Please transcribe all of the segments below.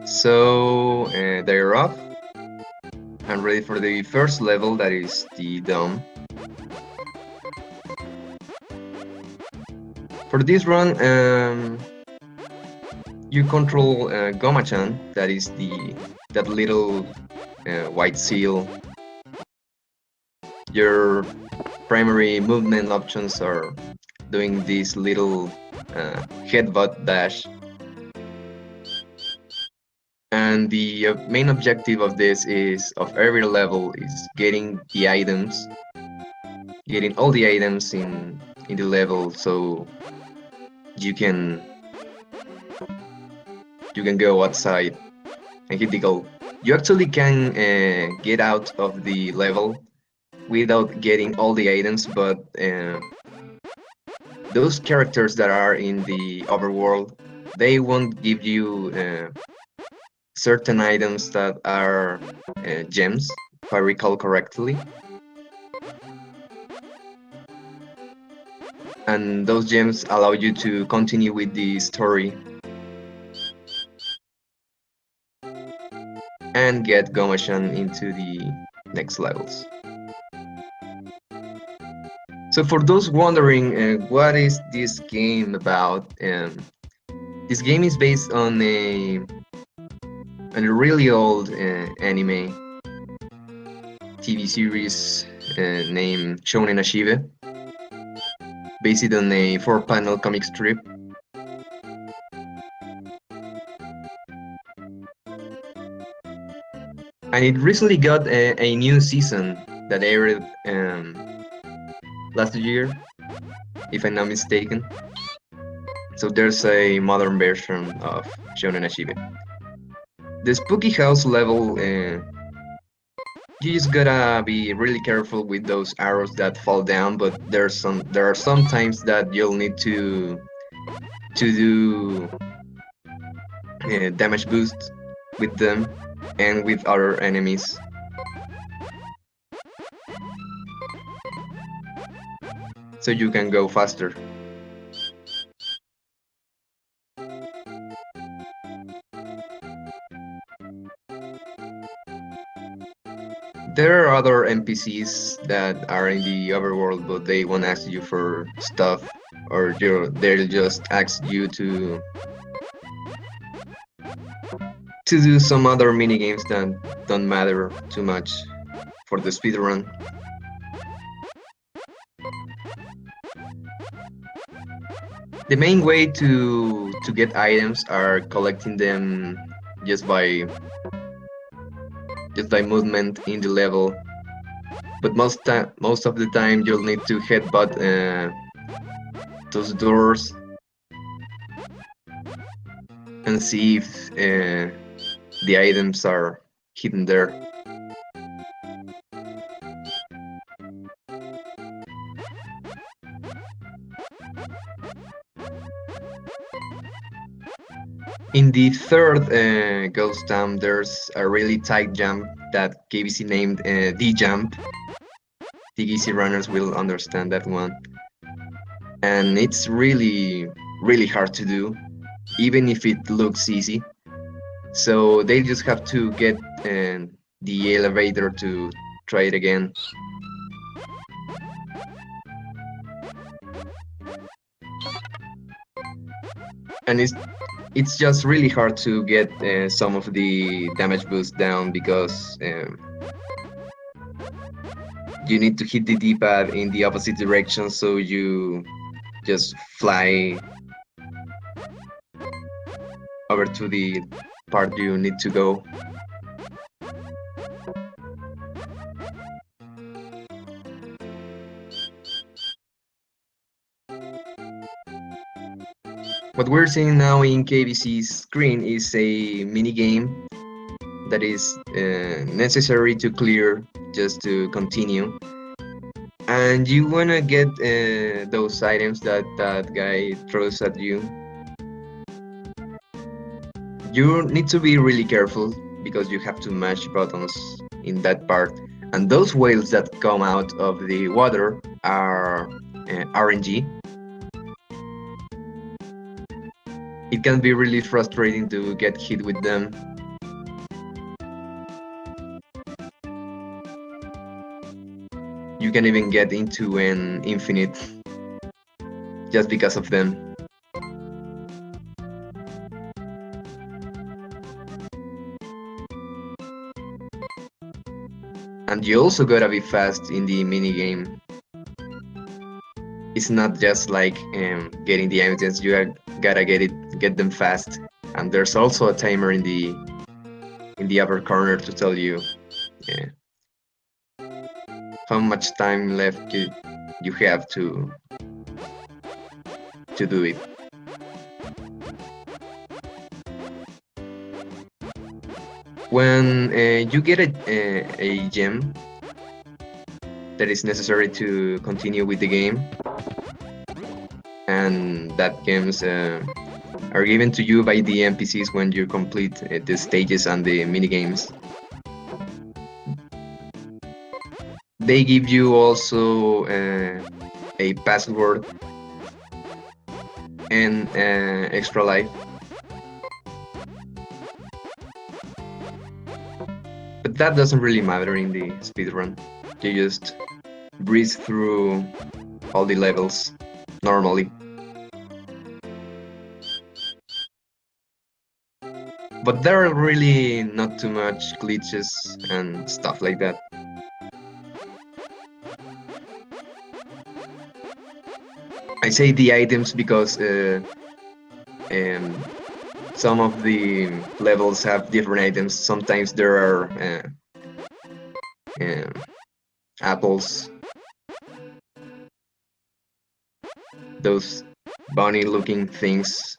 So they're off and ready for the first level, that is the dome. For this run, you control Goma-chan, that is that little white seal. Your primary movement options are doing this little headbutt dash, and the main objective of this is of every level is getting all the items in the level, so you can you can go outside and hit the goal. You actually can get out of the level without getting all the items, but those characters that are in the overworld, they won't give you certain items that are gems, if I recall correctly. And those gems allow you to continue with the story and get Goma-chan into the next levels. So for those wondering what is this game about, this game is based on a really old anime TV series named Shounen Ashibe, based on a four-panel comic strip. And it recently got a new season that aired last year, if I'm not mistaken. So there's a modern version of Shounen Ashibe. The spooky house level, you just gotta be really careful with those arrows that fall down. But there are some times that you'll need to do damage boost with them and with other enemies. So you can go faster. There are other NPCs that are in the overworld, but they won't ask you for stuff, or they'll just ask you to do some other mini games that don't matter too much for the speedrun. The main way to get items are collecting them just by just by movement in the level, but most of the time you'll need to headbutt those doors and see if the items are hidden there. In the third ghost town, there's a really tight jump that KBC named the jump. TGC runners will understand that one, and it's really hard to do, even if it looks easy. So they just have to get the elevator to try it again. And it's just really hard to get some of the damage boost down because you need to hit the D-pad in the opposite direction, so you just fly over to the part you need to go. What we're seeing now in KBC's screen is a mini game that is necessary to clear just to continue. And you wanna get those items that that guy throws at you. You need to be really careful because you have to mash buttons in that part. And those whales that come out of the water are RNG. It can be really frustrating to get hit with them, You can even get into an infinite just because of them. And you also gotta be fast in the minigame. It's not just like getting the items, gotta get them fast. And there's also a timer in the upper corner to tell you uh, how much time left you have to do it. When you get a gem that is necessary to continue with the game, and that gems are given to you by the NPCs when you complete the stages and the minigames. They give you also a password and extra life. But that doesn't really matter in the speedrun. You just breeze through all the levels normally. But there are really not too much glitches and stuff like that. I say the items because um, some of the levels have different items. Sometimes there are um, apples, those bunny looking things.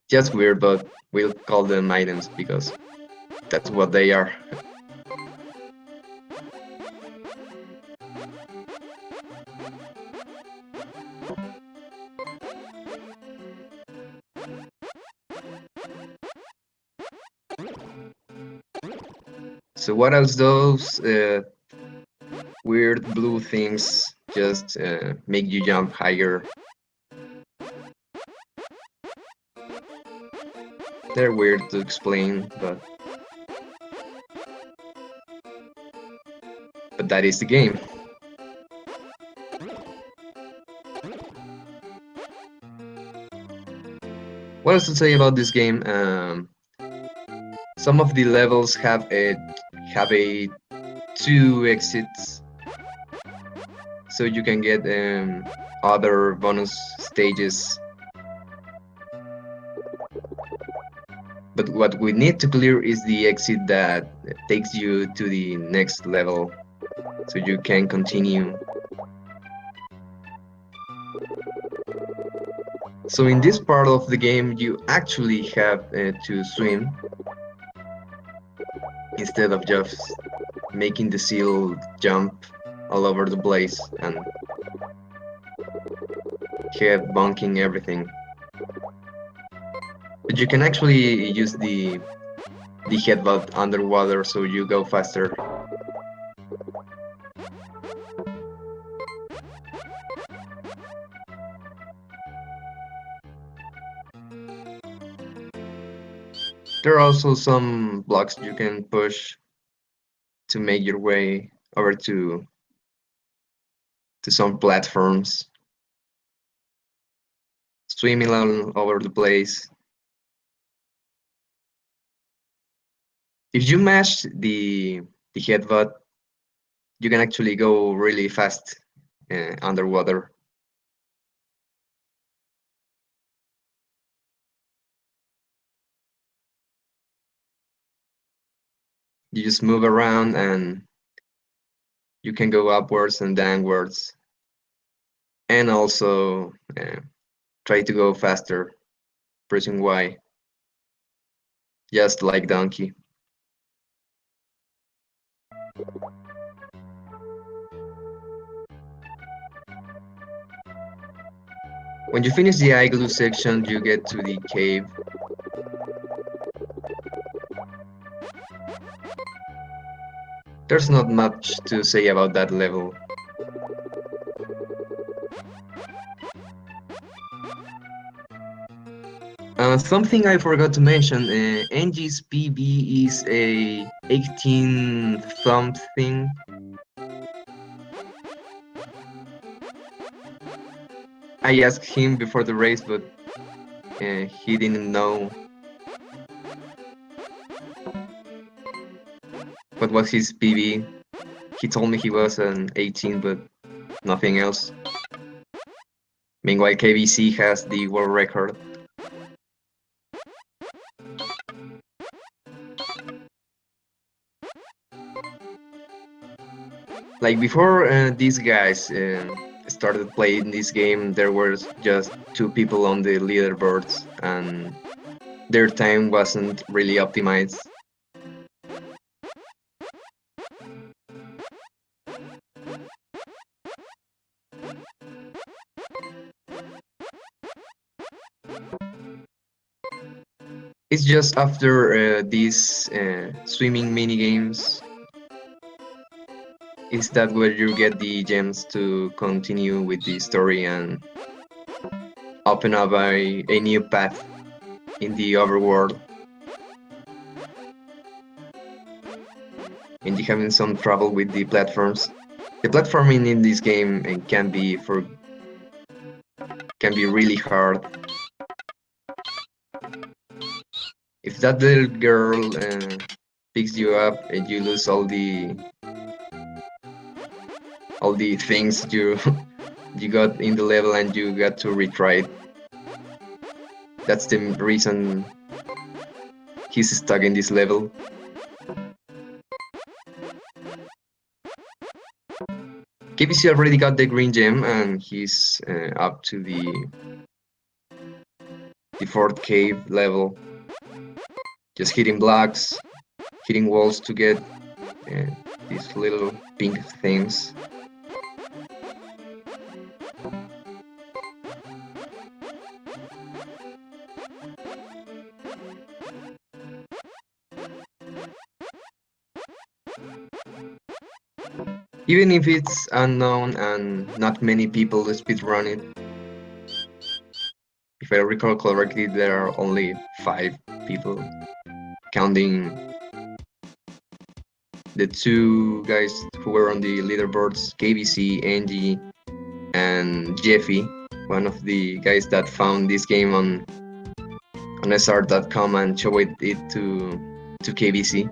Just weird, but we'll call them items because that's what they are. So what else those weird blue things just make you jump higher? They're weird to explain, but that is the game. What else to say about this game? Some of the levels have a two exits, so you can get other bonus stages. But what we need to clear is the exit that takes you to the next level, so you can continue. So in this part of the game, you actually have to swim instead of just making the seal jump all over the place and head bonking everything. But you can actually use the headbutt underwater so you go faster. There are also some blocks you can push to make your way over to some platforms, swimming all over the place. If you mash the headbutt, you can actually go really fast underwater. You just move around and you can go upwards and downwards, and also try to go faster, pressing Y, just like Donkey. When you finish the igloo section, you get to the cave. There's not much to say about that level. Something I forgot to mention, Angie's PB is a 18 thumb thing. I asked him before the race, but he didn't know what was his PB. He told me he was an 18, but nothing else. Meanwhile, KBC has the world record. Like before these guys started playing this game, there were just two people on the leaderboards, and their time wasn't really optimized. It's just after these swimming mini games is that where you get the gems to continue with the story and open up a new path in the overworld. And you're having some trouble with the platforms. The platforming in this game can be really hard. If that little girl picks you up and you lose all the things you you got in the level and you got to retry it. That's the reason he's stuck in this level. KBC already got the green gem and he's up to the fourth cave level. Just hitting blocks, hitting walls to get uh, these little pink things. Even if it's unknown and not many people speedrun it, if I recall correctly, there are only 5 people, counting the two guys who were on the leaderboards, KBC, Angie, and Jeffy, one of the guys that found this game on SR.com and showed it to KBC.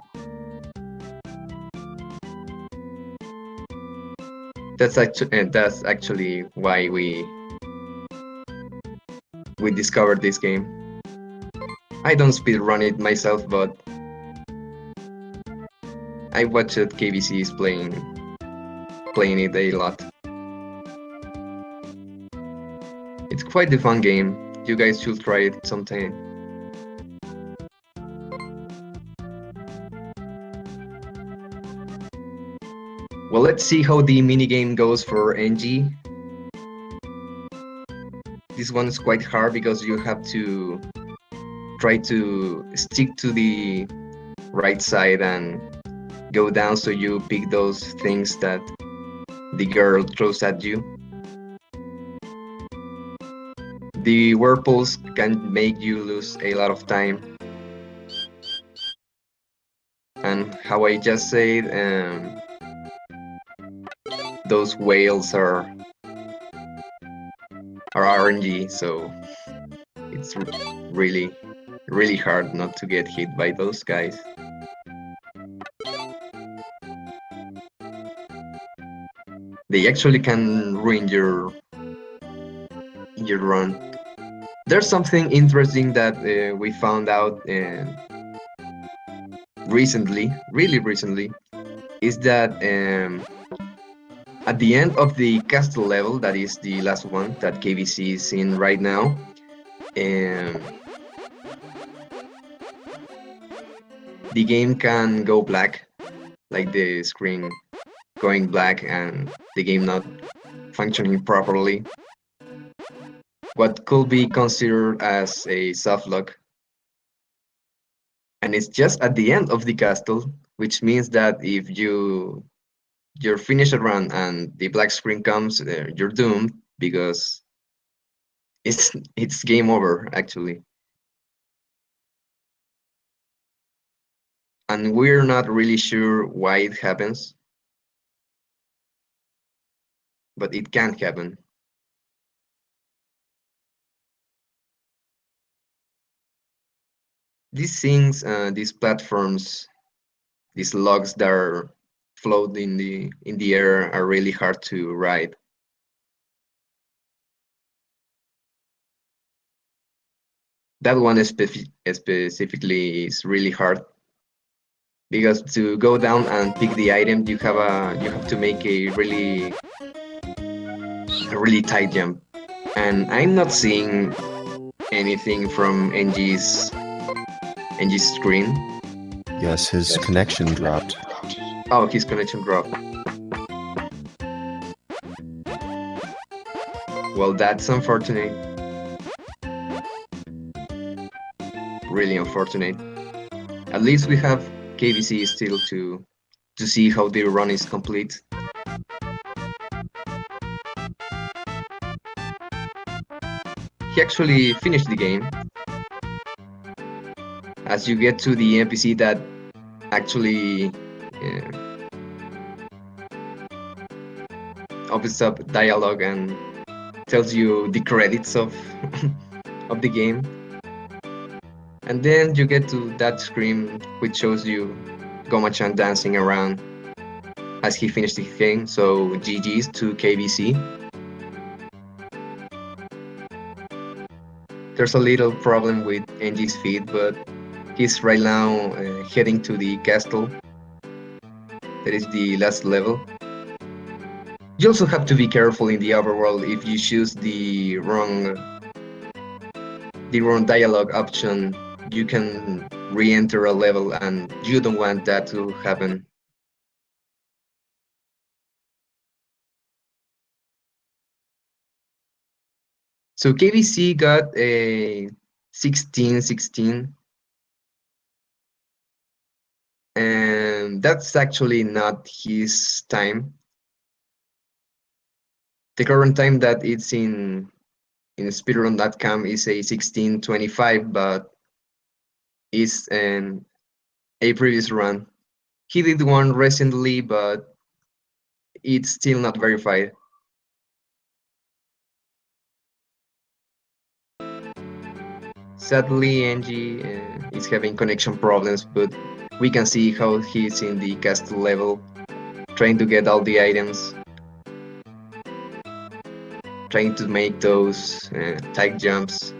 That's actually why we discovered this game. I don't speedrun it myself, but I watched KBC's playing it a lot. It's quite a fun game. You guys should try it sometime. Well, let's see how the minigame goes for NG. This one is quite hard because you have to try to stick to the right side and go down so you pick those things that the girl throws at you. The whirlpools can make you lose a lot of time. And how I just said, those whales are RNG, so it's really hard not to get hit by those guys. They actually can ruin your run. There's something interesting that we found out recently, really recently, is that at the end of the castle level, that is the last one that KBC is in right now, the game can go black, like the screen going black and the game not functioning properly. What could be considered as a soft lock. And it's just at the end of the castle, which means that if you're finished a run and the black screen comes, you're doomed because it's game over actually. and we're not really sure why it happens, but it can happen. These things, these platforms, these logs that are float in the air are really hard to ride. That one specifically is really hard because to go down and pick the item, you have to make a really tight jump. And I'm not seeing anything from NG's screen. Yes, his connection dropped. Oh, his connection dropped. Well, that's unfortunate. Really unfortunate. At least we have KBC still to see how the run is complete. He actually finished the game. As you get to the NPC that actually opens up dialogue and tells you the credits of of the game. And then you get to that screen which shows you Goma-chan dancing around as he finished the game. So GG's to KBC. There's a little problem with NG's feet, but he's right now heading to the castle. That is the last level. You also have to be careful in the overworld. If you choose the wrong dialogue option, you can re-enter a level, and you don't want that to happen. So KBC got a 16-16, and that's actually not his time. The current time that it's in speedrun.com is a 16:25, but is a previous run. He did one recently, but it's still not verified. Sadly, Angie is having connection problems, but we can see how he's in the castle level, trying to get all the items, trying to make those tight jumps.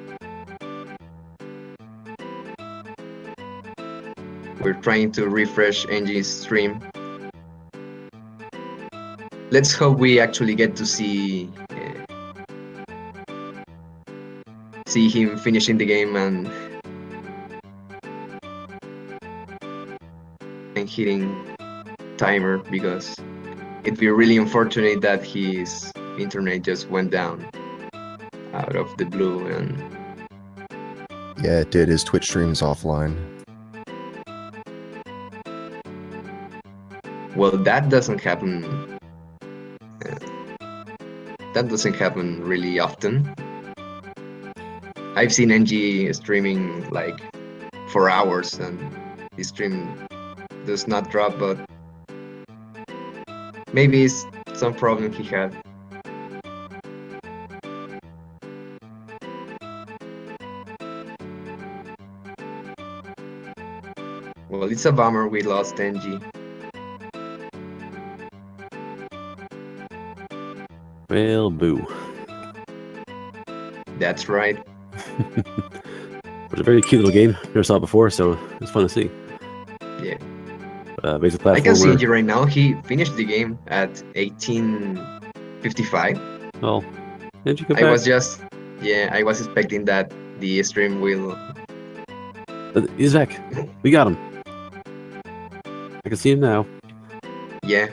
We're trying to refresh Angie's stream. Let's hope we actually get to see him finishing the game and hitting timer, because it'd be really unfortunate that his internet just went down out of the blue. And yeah, it did. His Twitch stream is offline. Well, that doesn't happen. That doesn't happen really often. I've seen NG streaming like for hours and the stream does not drop, but maybe it's some problem he had. Well, it's a bummer we lost NG. Well, boo. That's right. It was a very cute little game. Never saw it before, so it's fun to see. Yeah. Basic platformer. I can see NG right now. He finished the game at 18:55. Well, did you come I back? I was expecting that the stream will. He's back. We got him. I can see him now. Yeah.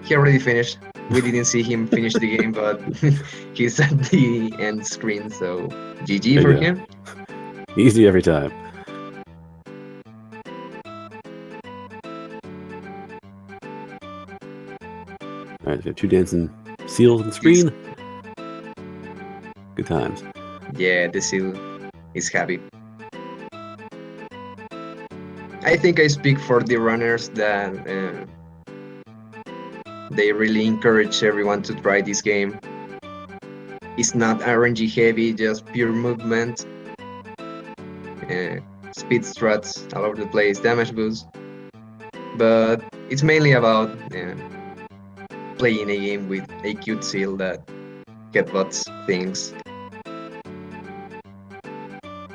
He already finished. We didn't see him finish the game, but he's at the end screen, so GG for him. Easy every time. Alright, we have two dancing seals on the screen. Good times. Yeah, the seal is happy. I think I speak for the runners that they really encourage everyone to try this game. It's not RNG heavy, just pure movement, speed struts all over the place, damage boost. But it's mainly about playing a game with a cute seal that headbutts things.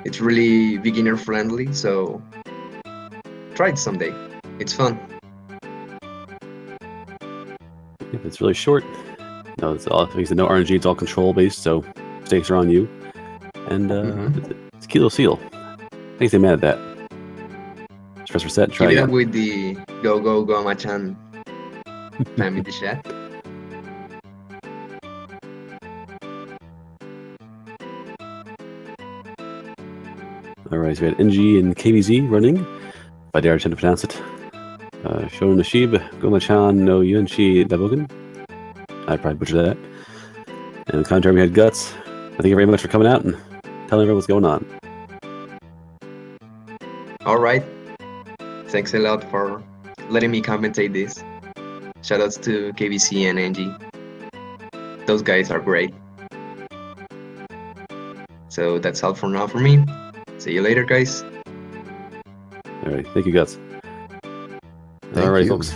It's really beginner friendly, so try it someday. It's fun. It's really short. No, it's all like I said, no RNG. It's all control based, so stakes are on you. And it's a cute little seal. I think they mad at that. Just press reset. Try Keep it up again. with the Goma-chan family chat. All right, so we had NG and KBZ running. If I dare attempt to pronounce it. Shounen Ashibe, Goma-chan no Yuuenchi Daibouken. I probably butchered that. And the commentary we had Guts. Thank you very much for coming out and telling everyone what's going on. All right. Thanks a lot for letting me commentate this. Shoutouts to KBC and NG. Those guys are great. So that's all for now for me. See you later, guys. All right, thank you, Guts. Thank All right, you. folks.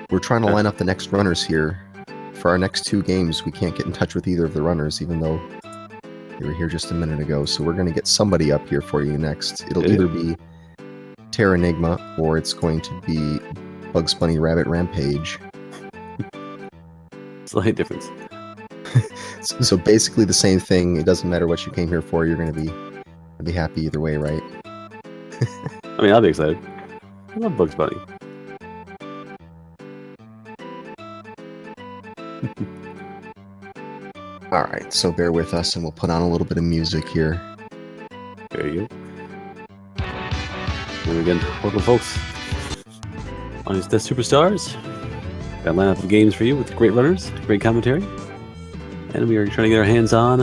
We're trying to line up the next runners here. For our next 2 games, we can't get in touch with either of the runners, even though they were here just a minute ago. So we're going to get somebody up here for you next. It'll either be Terranigma or it's going to be Bugs Bunny Rabbit Rampage. Slight difference. So basically the same thing. It doesn't matter what you came here for. You're going to be happy either way, right? I mean, I'll be excited. I love Bugs Bunny. All right, so bear with us and we'll put on a little bit of music here. There you go. And again, welcome, folks. On these Death Superstars. Got a lineup of games for you with great runners, great commentary. And we are trying to get our hands on...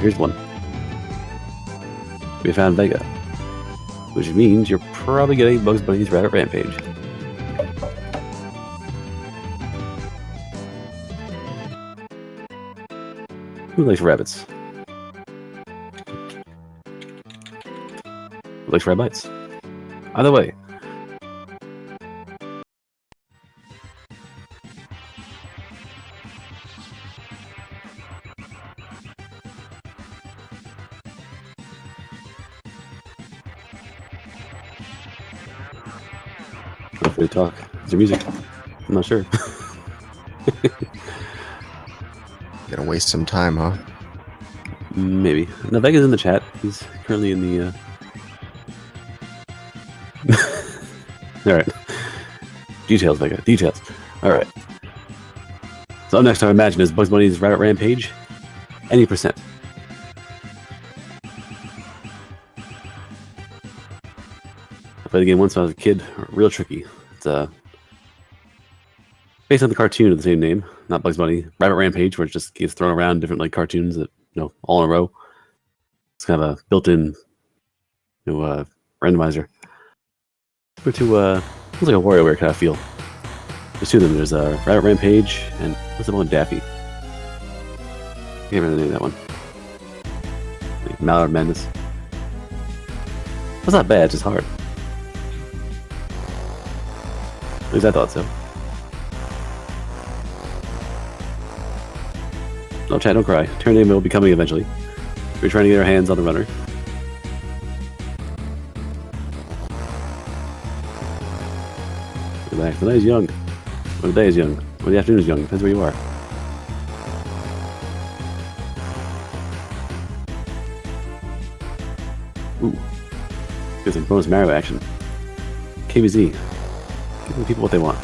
here's one. We found Vega. Which means you're probably getting Bugs Bunny's Rabbit Rampage. Who likes rabbits? Who likes rabbits? Either way. Feel free to talk. Is there music? I'm not sure. Gonna waste some time, huh? Maybe. No, Vega's in the chat. He's currently in the... Alright. Details, Vega. Details. Alright. So up next, I imagine, is Bugs Bunny's Rabbit Rampage. Any percent. I played the game once when I was a kid. Real tricky. It's based on the cartoon of the same name. Not Bugs Bunny. Rabbit Rampage, where it just gets thrown around different like cartoons that, all in a row. It's kind of a built-in randomizer. We're to feels like a WarioWare kind of feel. There's 2 of them. There's Rabbit Rampage and what's the one? Daffy. I can't remember the name of that one. Like Mallard Madness. That's not bad, it's just hard. At least I thought so. No, chat, don't cry. Terranigma will be coming eventually. We're trying to get our hands on the runner. Relax. The night is young. Or the day is young. Or the afternoon is young. Depends where you are. Ooh. Get some bonus Mario action. KBZ. Give the people what they want.